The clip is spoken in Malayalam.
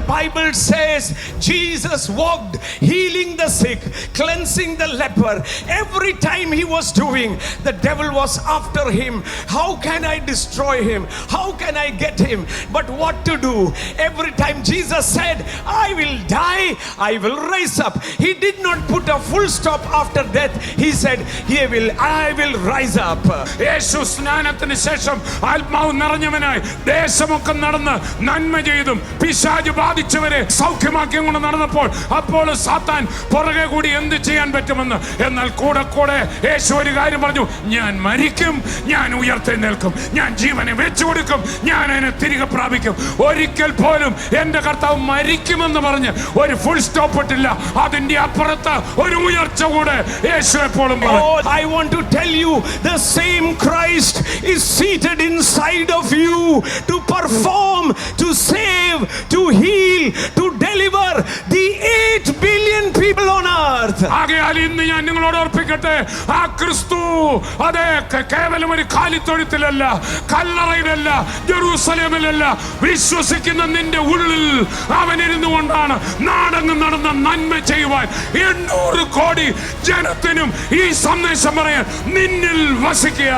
Bible says Jesus walked healing the sick, cleansing the leper. Every time he was doing, the devil was after him. How can I destroy him? How can I get him? But what to do? Every time Jesus said, I will die, I will rise up. He did not put a full stop after death. He said, I will rise up. യേശു സ്നാനത്തിന് ശേഷം ആത്മാവ് നിറഞ്ഞവനായി ദേശമൊക്കെ നടന്ന് നന്മ ചെയ്തും പിശാച് ബാധിച്ചവരെ സൗഖ്യമാക്കി കൊണ്ട് നടന്നപ്പോൾ അപ്പോൾ സാത്താൻ പുറകെ കൂടി എന്ത് ചെയ്യാൻ പറ്റുമെന്ന്. എന്നാൽ കൂടെ കൂടെ യേശു ഒരു കാര്യം പറഞ്ഞു, ഞാൻ മരിക്കും, ഞാൻ ഉയർത്തെഴുന്നേൽക്കും, ഞാൻ ജീവനെ വെച്ചു കൊടുക്കും, ഞാൻ അതിനെ തിരികെ പ്രാപിക്കും. ഒരിക്കൽ പോലും എന്റെ കർത്താവ് മരിക്കുമെന്ന് പറഞ്ഞ് ഒരു ഫുൾ സ്റ്റോപ്പ് ഇട്ടില്ല. അതിന്റെ അപ്പുറത്ത് ഒരു ഉയർച്ച കൂടെ യേശു എപ്പോഴും പറഞ്ഞു. I want to tell you, the same Christ is seated inside of you to perform, to save, to heal, to deliver the 8 billion people on earth. ആകയാൽ ഇന്ന് ഞാൻ നിങ്ങളോട് ഓർപ്പിക്കട്ടെ, ആ ക്രിസ്തു അതെ കേവലം ഒരു കാലിത്തൊഴുത്തിലല്ല, കല്ലറയിലല്ല, ജെറൂസലേമിലല്ല, വിശ്വസിക്കുന്ന നിന്റെ ഉള്ളിൽ അവൻ ഇരുന്നു കൊണ്ടാണ് നാടെങ്ങും നടന്ന നന്മ ചെയ്യുവാൻ 800 കോടി ജനത്തിനും ഈ സന്ദേശം പറയാൻ നിന്നിൽ വസിക്കുക.